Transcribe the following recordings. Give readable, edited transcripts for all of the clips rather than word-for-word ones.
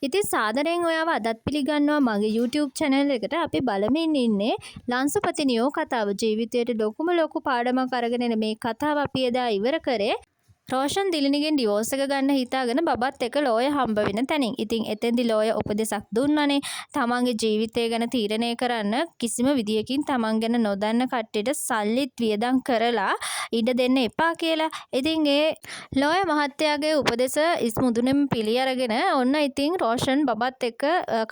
ඉතින් සාදරයෙන් ඔයාව අදත් පිළිගන්නවා මගේ YouTube channel එකට. අපි බලමින් ඉන්නේ ලංසුපති නියෝ කතාව. ජීවිතයට ලොකුම ලොකු පාඩමක් අරගෙන එන මේ කතාව අපි එදා ඉවර කරේ රෝෂන් දිලිනිගෙන් ඩිවෝර්ස් එක ගන්න හිතාගෙන බබත් එක්ක ලෝය හම්බ වෙන තැනින්. ඉතින් එතෙන්දි ලෝය උපදෙසක් දුන්නනේ තමන්ගේ ජීවිතය ගැන තීරණය කරන්න කිසිම විදියකින් තමන් ගැන නොදන්න කට්ටියට සල්ලිත් වියදම් කරලා ඉඩ දෙන්න එපා කියලා. ඉතින් ඒ ලෝය මහත්තයාගේ උපදෙස ඉස්මුදුනෙම පිළි අරගෙන ඔන්න ඉතින් රෝෂන් බබත් එක්ක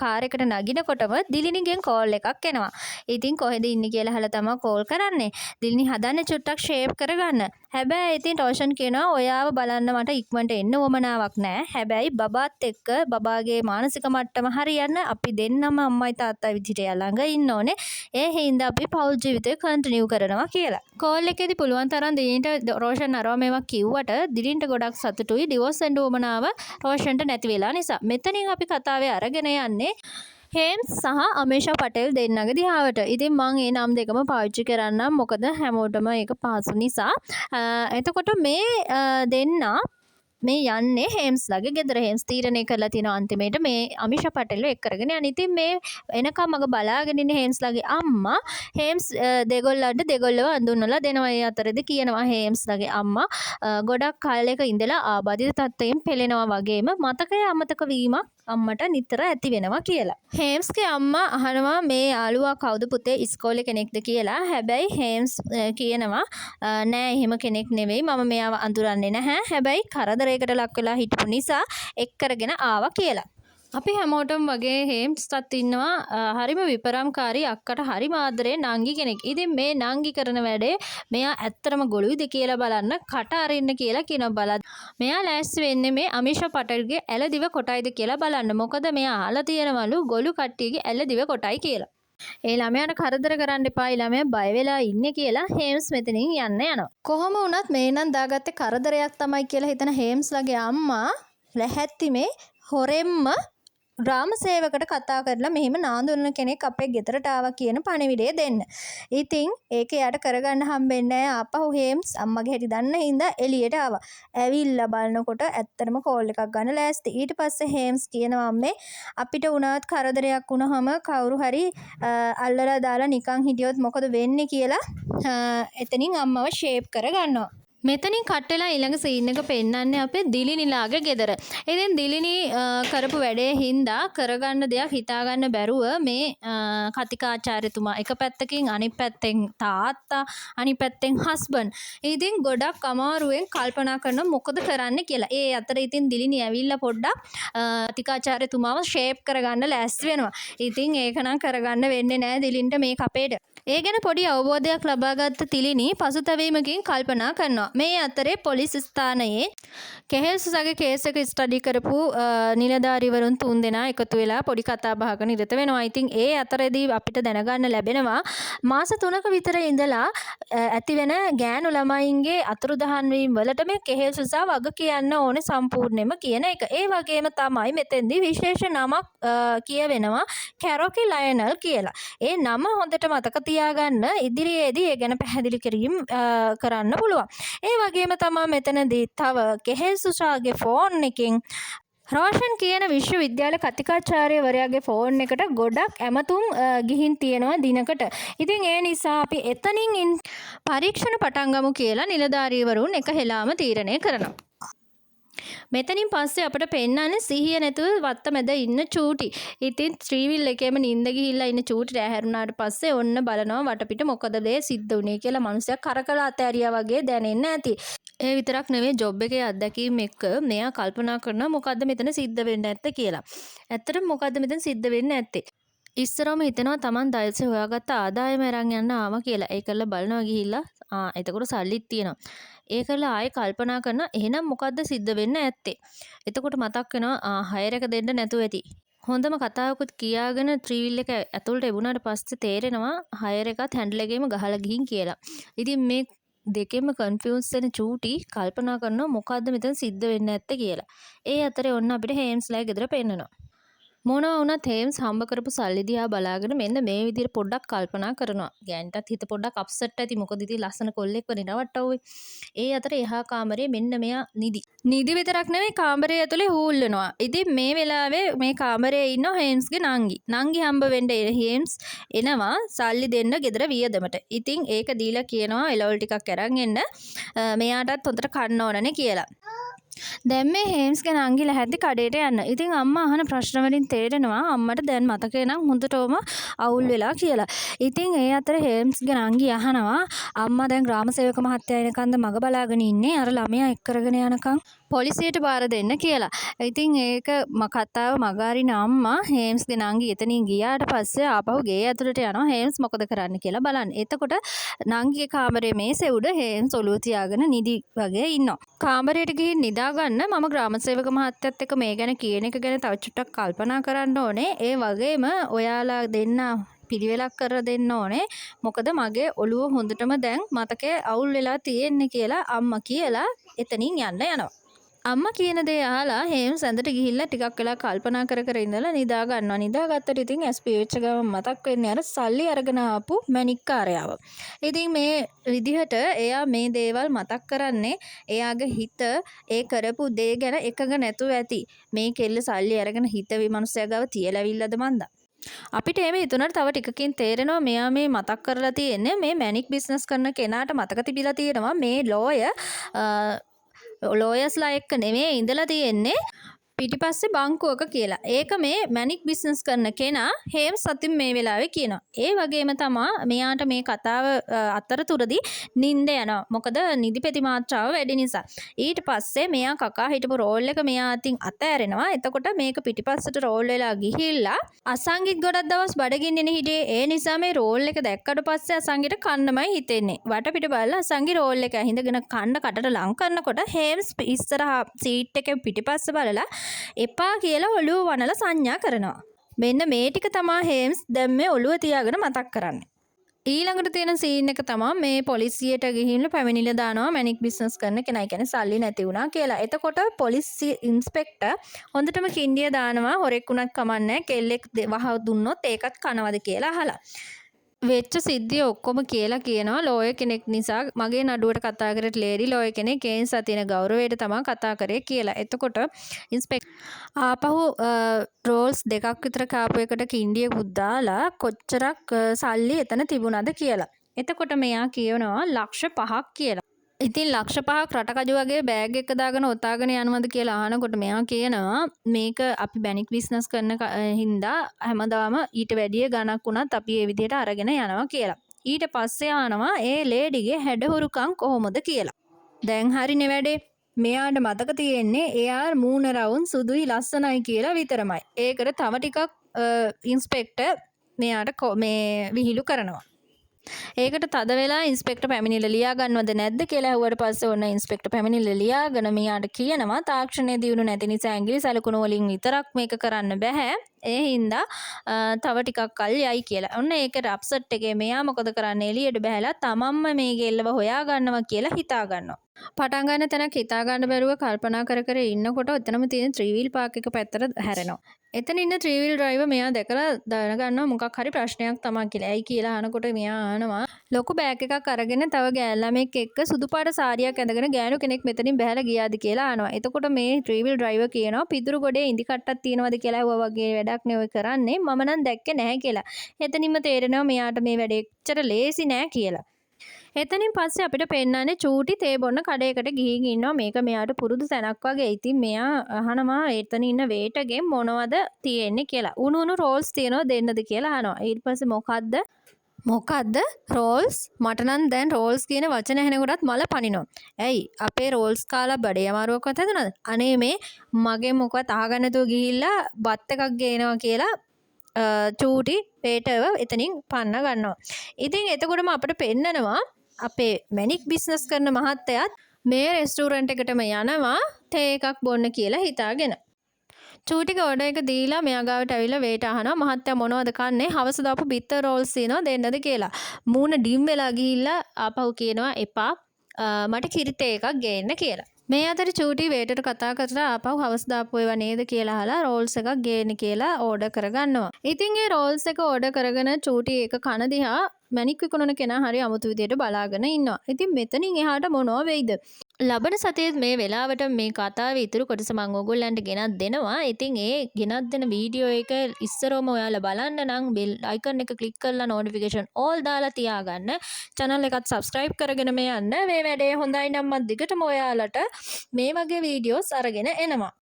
කාර් එකට නගිනකොටම දිලිනිගෙන් කෝල් එකක් එනවා. ඉතින් කොහෙද ඉන්නේ කියලා අහලා තමයි කෝල් කරන්නේ. දිලිනි හදන්න චුට්ටක් ෂේප් කරගන්න. හැබැයි ඉතින් රෝෂන් කියනවා ඔයාව බලන්න මට ඉක්මනට එන්න වමනාවක් නැහැ. හැබැයි බබාත් එක්ක බබාගේ මානසික මට්ටම හරියන්න අපි දෙන්නම අම්මයි තාත්තයි විදිහට ළඟ ඉන්න ඕනේ. ඒ හින්දා අපි පෞල් ජීවිතේ කන්ටිනියු කරනවා කියලා. කෝල් එකේදී පුළුවන් තරම් දිලින්ට රෝෂන් අරව මේවා කිව්වට දිලින්ට ගොඩක් සතුටුයි ඩිවෝර්ස් වෙන්න වමනාව රෝෂන්ට නැති වෙලා නිසා. මෙතනින් අපි කතාවේ අරගෙන යන්නේ හේම්ස් සහ අමේෂා පටේල් දෙන්නගේ දිහාවට. ඉතින් මම ඒ නම් දෙකම පාවිච්චි කරන්නම් මොකද හැමෝටම ඒක පහසු නිසා. එතකොට මේ දෙන්නා මේ යන්නේ හේම්ස්ලාගේ ගෙදර. හේම්ස් තීරණය කරලා තියෙනවා අන්තිමේට මේ අමිෂා පටේල්ව එක් කරගෙන යන්න. ඉතින් මේ එනකම් මග බලාගෙන ඉන්නේ හේම්ස්ලාගේ අම්මා. හේම්ස් දෙගොල්ලව අඳුන්වලා දෙනවා. ඒ අතරේදී කියනවා හේම්ස්ලාගේ අම්මා ගොඩක් කාලයක ඉඳලා ආබාධිත තත්ත්වයෙන් පෙළෙනවා වගේම මතකය අමතක වීමක් අම්මට නිතර ඇති වෙනවා කියලා. හේම්ස්ගේ අම්මා අහනවා මේ යාළුවා කවුද පුතේ ඉස්කෝලේ කෙනෙක්ද කියලා. හැබැයි හේම්ස් කියනවා නෑ එහෙම කෙනෙක් නෙවෙයි මම මෙයාව අඳුරන්නේ නැහැ. හැබැයි කරදරයකට ලක් වෙලා හිටපු නිසා එක් කරගෙන ආවා කියලා. අපි හැමෝටම වගේ හේම්ස්ටත් ඉන්නවා හරිම විපරම්කාරී අක්කට හරිම ආදරේ නංගි කෙනෙක්. ඉතින් මේ නංගි කරන වැඩේ මෙයා ඇත්තටම ගොළුයිද කියලා බලන්න කට අරින්න කියලා කියන බලද්දි මෙයා ලෑස්ති වෙන්නේ මේ අමිෂා පටේල්ගේ ඇලදිව කොටයිද කියලා බලන්න. මොකද මෙයා අහලා තියෙනවලු ගොළු කට්ටියගේ ඇලදිව කොටයි කියලා. ඒ ළමයාට කරදර කරන්න එපා. ඒ ළමයා බය වෙලා ඉන්නේ කියලා හේම්ස් මෙතනින් යන්න යනවා. කොහොම වුණත් මේ නම් දාගත්තේ කරදරයක් තමයි කියලා හිතන හේම්ස්ලාගේ අම්මා ලැහැත්තිමේ හොරෙන්ම ග්‍රාම සේවකට කතා කරලා මෙහෙම නාඳුනන කෙනෙක් අපේ ගෙදරට ආවා කියන පණිවිඩය දෙන්න. ඉතින් ඒක යාට කරගන්න හම්බෙන්නේ නැහැ. ආපහු හේම්ස් අම්මගේ හැටි දන්න හින්දා එළියට ආවා. ඇවිල්ලා බලනකොට ඇත්තටම කෝල් එකක් ගන්න ලෑස්ති. ඊට පස්සේ හේම්ස් කියනවා අම්මේ අපිට උනාත් කරදරයක් වුණාම කවුරු හරි අල්ලලා දාලා නිකන් හිටියොත් මොකද වෙන්නේ කියලා එතනින් අම්මව ෂේප් කරගන්නවා. මෙතනින් කට් වෙලා ඊළඟ සීන් එක පෙන්නන්නේ අපේ දිලිනිලාගේ ගෙදර. ඉතින් දිලිනි කරපු වැඩේ හින්දා කරගන්න දෙයක් හිතාගන්න බැරුව මේ කතිකාචාර්යතුමා එක පැත්තකින් අනිත් පැත්තෙන් තාත්තා අනිත් පැත්තෙන් හස්බන්ඩ්. ඉතින් ගොඩක් අමාරුවෙන් කල්පනා කරන මොකද කරන්න කියලා. ඒ අතර ඉතින් දිලිනි ඇවිල්ලා පොඩ්ඩක් කතිකාචාර්යතුමාව ෂේප් කරගන්න ලෑස්ති වෙනවා. ඉතින් ඒක නම් කරගන්න වෙන්නේ නැහැ දිලින්ට මේ කපේට. ඒ ගැන පොඩි අවබෝධයක් ලබාගත්ත තිලිනි පසුතැවීමකින් කල්පනා කරනවා. මේ අතරේ පොලිස් ස්ථානයේ කෙහෙල් සුසගේ කේස් එක ස්ටඩි කරපු නිලධාරීවරුන් 3 දෙනා එකතු වෙලා පොඩි කතා බහක නිරත වෙනවා. ඉතින් ඒ අතරේදී අපිට දැනගන්න ලැබෙනවා මාස 3ක විතර ඉඳලා ඇතිවෙන ගෑනු ළමයින්ගේ අතුරුදහන් වීම වලට මේ කෙහෙල් සුසා වග කියන්න ඕනේ සම්පූර්ණයෙන්ම කියන එක. ඒ වගේම තමයි මෙතෙන්දී විශේෂ නමක් කියවෙනවා කැරොකි ලයනල් කියලා. ඒ නම හොඳට මතක තියාගන්න ඉදිරියේදී ඒ ගැන පැහැදිලි කිරීම කරන්න පුළුවන්. ඒ වගේම තමයි මෙතනදී තව කෙහෙල් සුසාගේ ෆෝන් එකෙන් රෝෂන් කියන විශ්වවිද්‍යාල කතිකාචාර්යවරයාගේ ෆෝන් එකට ගොඩක් ඇමතුම් ගිහින් තියෙනවා දිනකට. ඉතින් ඒ නිසා අපි එතනින් පරීක්ෂණ පටන් ගමු කියලා නිලධාරීවරුන් එක හෙලාම තීරණය කරනවා. මෙතනින් පස්සේ අපිට පෙන්නන්නේ සිහිය නැතුව වත්ත මැද ඉන්න චූටි. ඉතින් ත්‍රිවිල් එකේම නිින්ද ගිහිල්ලා ඉන්න චූටිට ඇහැරුණාට පස්සේ ඔන්න බලනවා වටපිට මොකද දේ සිද්ධ වුනේ කියලා. මනුස්සයා කරකලා අතෑරියා වගේ දැනෙන්න ඇති. ඒ විතරක් නෙවෙයි ජොබ් එකේ අත්දැකීම් එක්ක මෙයා කල්පනා කරනවා මොකද්ද මෙතන සිද්ධ වෙන්නේ නැත්තේ කියලා. ඇත්තටම මොකද්ද මෙතන සිද්ධ වෙන්නේ නැත්තේ? ඉස්සරම හිතනවා Taman දයසේ හොයාගත්ත ආදායම අරන් යන්න ආවා කියලා. ඒකල්ල බලනවා ගිහිල්ලා එතකොට සල්ලිත් තියෙනවා. ඒකල්ල ආයෙ කල්පනා කරන එහෙනම් මොකද්ද සිද්ධ වෙන්න ඇත්තේ? එතකොට මතක් වෙනවා හයර් එක දෙන්න නැතුව ඇති. හොඳම කතාවකුත් කියාගෙන ත්‍රිවිල් එක ඇතුළට එවුණාට පස්සේ තේරෙනවා හයර් එකත් හැන්ඩල් එකේම ගහලා ගිහින් කියලා. ඉතින් මේ දෙකෙම කන්ෆියුස් වෙන චූටි කල්පනා කරනවා මොකද්ද මෙතන සිද්ධ වෙන්නේ නැත්තේ කියලා. ඒ අතරේ ඔන්න අපිට හේම්ස්ලා ගෙදර පෙන්නනවා. මොනවා වුණත් හේම්ස් හම්බ කරපු සල්ලි දිහා බලාගෙන මෙන්න මේ විදිහට පොඩ්ඩක් කල්පනා කරනවා. ගෑන්ටත් හිත පොඩ්ඩක් අප්සෙට් ඇති. මොකද ඉතින් ලස්සන කොල්ලෙක්ව නිරවට්ටවුවේ. ඒ අතර එහා කාමරේ මෙන්න මෙයා නිදි. නිදි විතරක් නෙවෙයි කාමරේ ඇතුලේ හූල්ලනවා. ඉතින් මේ වෙලාවේ මේ කාමරේ ඉන්න හේම්ස්ගේ නංගි. නංගි හම්බ වෙන්න හේම්ස් එනවා සල්ලි දෙන්න ගෙදර වියදමට. ඉතින් ඒක දීලා කියනවා එළවලු ටිකක් අරන් එන්න. මෙයාටත් හොඳට කන්න ඕනනේ කියලා. දැන් මේ හේම්ස්ගේ නංගිලා හැද්දි කඩේට යන්න. ඉතින් අම්මා අහන ප්‍රශ්න වලින් තේරෙනවා අම්මට දැන් මතකේ නම් හොඳටම අවුල් වෙලා කියලා. ඉතින් ඒ අතර හේම්ස්ගේ නංගි අහනවා අම්මා දැන් ග්‍රාම සේවක මහත්තයා එනකන්ද මග බලාගෙන ඉන්නේ අර ළමයා එක් කරගෙන යනකම් පොලිසියට බාර දෙන්න කියලා. ඉතින් ඒක කතාව මගාරින අම්මා හේම්ස්ගේ නංගි එතනින් ගියාට පස්සේ ආපහු ගේ ඇතුළට යනවා හේම්ස් මොකද කරන්න කියලා බලන්න. එතකොට නංගිගේ කාමරේ මේසේ උඩ හේම්ස් ඔළුව තියාගෙන නිදි වගේ ඉන්නවා. කාමරයට ගිහින් නිදා ගන්න මම ග්‍රාම සේවක මහත්තයත් එක්ක මේ ගැන කියන එක ගැන තව චුට්ටක් කල්පනා කරන්න ඕනේ. ඒ වගේම ඔයාලා දෙන්න පිළිවෙලක් කර දෙන්න ඕනේ. මොකද මගේ ඔළුව හොඳටම දැන් මතකේ අවුල් වෙලා තියෙන්නේ කියලා අම්මා කියලා එතනින් යන්න යනවා. අම්මා කියන දේ අහලා හේම්ස් ඇඳට ගිහිල්ලා ටිකක් වෙලා කල්පනා කර කර ඉඳලා නිදා ගන්නවා. නිදාගත්තට ඉතින් SPH ගම මතක් වෙන්නේ අර සල්ලි අරගෙන ආපු මැණික්කාරයාව. ඉතින් මේ විදිහට එයා මේ දේවල් මතක් කරන්නේ එයාගේ හිත ඒ කරපු දේ ගැන එකඟ නැතුව ඇති. මේ කෙල්ල සල්ලි අරගෙන හිතවි මනුස්සයා ගාව තියලාවිල්ලද මන්දා. අපිට එහෙම හිතුණාට තව ටිකකින් තේරෙනවා මෙයා මේ මතක් කරලා තියෙන්නේ මේ මැණික් බිස්නස් කරන කෙනාට මතක තිබිලා තියෙනවා මේ ලෝයස්ලා එක්ක නෙමෙයි ඉඳලා තියෙන්නේ පිටිපස්සේ බංකුවක කියලා. ඒක මේ මැණික් බිස්නස් කරන කෙනා හේම්ස් සතින් මේ වෙලාවේ කියනවා. ඒ වගේම තමා මෙයාට මේ කතාව අතරතුරදී නිින්ද යනවා. මොකද නිදිපෙති මාත්‍රාව වැඩි නිසා. ඊට පස්සේ මෙයා කකා හිටපු රෝල් එක මෙයා අතින් අතෑරෙනවා. එතකොට මේක පිටිපස්සට රෝල් වෙලා ගිහිල්ලා අසංගිත් ගොඩක් දවස් බඩගින්නේ හිටියේ. ඒ නිසා මේ රෝල් එක දැක්කට පස්සේ අසංගිට කන්නමයි හිතෙන්නේ. වටපිට බලලා අසංගි රෝල් එක ඇහිඳගෙන කන්න කටට ලං කරනකොට හේම්ස් ඉස්සරහා සීට් එකේ පිටිපස්ස බලලා එපා කියලා ඔළුව වනලා සංඥා කරනවා. මෙන්න මේ ටික තමා හේම්ස් දැන් මේ ඔළුව තියාගෙන මතක් කරන්නේ. ඊළඟට තියෙන සීන් එක තමයි මේ පොලිසියට ගිහින් පැමිණිල්ල දානවා මැණික් බිස්නස් කරන කෙනා කියන්නේ සල්ලි නැති වුණා කියලා. එතකොට පොලිස් ඉන්ස්පෙක්ටර් හොඳටම කින්ඩිය දානවා හොරෙක් උනත් කමන්නේ කෙල්ලෙක් වහ දුන්නොත් ඒකත් කනවද කියලා අහලා. වෙච්ච සිද්ධිය ඔක්කොම කියලා කියනවා ලෝයර් කෙනෙක් නිසා මගේ නඩුවට කතා කරට ලේඩි ලෝයර් කෙනෙක් ඒ නිසා තියෙන ගෞරවයට තමයි කතා කරේ කියලා. එතකොට ඉන්ස්පෙක්ටර් ආපහු රෝල්ස් දෙකක් විතර කාපු එකට කින්ඩියකුත් දාලා කොච්චරක් සල්ලි එතන තිබුණාද කියලා. එතකොට මෙයා කියනවා ලක්ෂ 5ක් කියලා. ඉතින් ලක්ෂ 5ක් රටකජු වගේ බෑග් එක දාගෙන ඔතාගෙන යනවද කියලා අහනකොට මෙයා කියනවා මේක අපි බැනික් බිස්නස් කරන හින්දා හැමදාම ඊට වැඩිය ගණක් වුණත් අපි ඒ විදිහට අරගෙන යනවා කියලා. ඊට පස්සේ අහනවා ඒ ලේඩිගේ හැඩහුරුකම් කොහොමද කියලා. දැන් හරිනේ වැඩේ. මෙයාට මතක තියෙන්නේ එයා මූණ රවුන් සුදුයි ලස්සනයි කියලා විතරමයි. ඒකට තව ටිකක් ඉන්ස්පෙක්ටර් මෙයාට මේ විහිළු කරනවා. ඒකට තද වෙලා ඉන්ස්පෙක්ටර් පැමිණිල්ල ලියා ගන්නවද නැද්ද කියලා අහුවට පස්සේ ඔන්න ඉන්ස්පෙක්ටර් පැමිණිල්ල ලියාගෙන මෙයාට කියනවා තාක්ෂණයේ දියුණු නැති නිසා ඇඟිලි සලකුණු වලින් විතරක් මේක කරන්න බෑ. ඒ හින්දා තව ටිකක් කල් යයි කියලා. ඔන්න ඒකට අප්සෙට් එකේ මෙයා මොකද කරන්නේ එළියට බහැලා තමන්ම මේ ගෙල්ලව හොයා ගන්නවා කියලා හිතා ගන්නවා. පටන් ගන්න තැනක් හිතා ගන්න බැරුව කල්පනා කර කර ඉන්නකොට එතනම තියෙන ත්‍රිවිල් පාක් එක පැත්තට හැරෙනවා. එතන ඉන්න ත්‍රිවිල් ඩ්‍රයිවර් මෙයා දැකලා දැනගන්නවා මොකක් හරි ප්‍රශ්නයක් තමයි කියලා. ඇයි කියලා අහනකොට මෙයා අහනවා ලොකු බෑග් එකක් අරගෙන තව ගෑනු ළමෙක් එක්ක සුදු පාට සාරියක් ඇඳගෙන ගෑනු කෙනෙක් මෙතනින් බහැලා ගියාද කියලා අහනවා. එතකොට මේ ත්‍රිවිල් ඩ්‍රයිවර් කියනවා පිදුරු ගොඩේ ඉඳි කට්ටක් තියෙනවද කියලා ඇහුවා වගේ වැඩක් නේ ඔය කරන්නේ. මම නම් දැක්කේ නැහැ කියලා. එතනින්ම තේරෙනවා මෙයාට මේ වැඩේ එච්චර ලේසි නෑ කියලා. එතනින් පස්සේ අපිට පෙන්නන්නේ චූටි තේ බොන්න කඩේකට ගිහින් ඉන්නවා. මේක මෙයාට පුරුදු තැනක් වගේ. ඉතින් මෙයා අහනවා එතන ඉන්න වේටර්ගෙන් මොනවද තියෙන්නේ කියලා. උණු රෝල්ස් තියනවා දෙන්නද කියලා අහනවා. ඊට පස්සේ මොකද්ද රෝල්ස්? මට නම් දැන් රෝල්ස් කියන වචන ඇහෙනකොටත් මල පනිනවා. ඇයි අපේ රෝල්ස් කාලා බඩේ අමාරුවක්වත් හදුනද? අනේ මේ මගේ මොකවත් අහගන්න නැතුව ගිහිල්ලා බත් එකක් ගේනවා කියලා චූටි වේටර්ව එතනින් පන්න ගන්නවා. ඉතින් එතකොටම අපිට පෙන්නනවා අපේ මැණික් බිස්නස් කරන මහත්තයාත් මේ රෙස්ටුරන්ට් එකටම යනවා තේ එකක් බොන්න කියලා හිතාගෙන. චූටික ඕඩර් එක දීලා මෙයා ගාවට ඇවිල්ලා වේටර් අහනවා මහත්තයා මොනවද කන්නේ? හවස දාපු බිත්තර රෝල්ස් තියෙනවා දෙන්නද කියලා. මූණ ඩිම් වෙලා ගිහිල්ලා ආපහු කියනවා එපා මට කිරි තේ එකක් ගේන්න කියලා. මේ අතර චූටි වේටට කතා කරලා ආපහු හවස් දාපු ඒවා නේද කියලා අහලා රෝල්ස් එකක් ගේන්න කියලා ඕඩර් කරගන්නවා. ඉතින් ඒ රෝල්ස් එක ඕඩර් කරගෙන චූටි එක කන දිහා මැණික් විකුණන කෙනා හරි අමුතු විදියට බලාගෙන ඉන්නවා. ඉතින් මෙතනින් එහාට මොනව වෙයිද? ලබන සතියේත් මේ වෙලාවට මේ කතාවේ ඉතුරු කොටස මම ඕගොල්ලන්ට ගෙනත් දෙනවා. ඉතින් ඒ ගෙනත් දෙන වීඩියෝ එක ඉස්සරවම ඔයාලා බලන්න නම් බෙල් අයිකන් එක ක්ලික් කරලා notification all දාලා තියාගන්න. channel එකත් subscribe කරගෙන මේ යන්න. මේ වැඩේ හොඳයි නම් මම දිගටම ඔයාලට මේ වගේ වීඩියෝස් අරගෙන එනවා.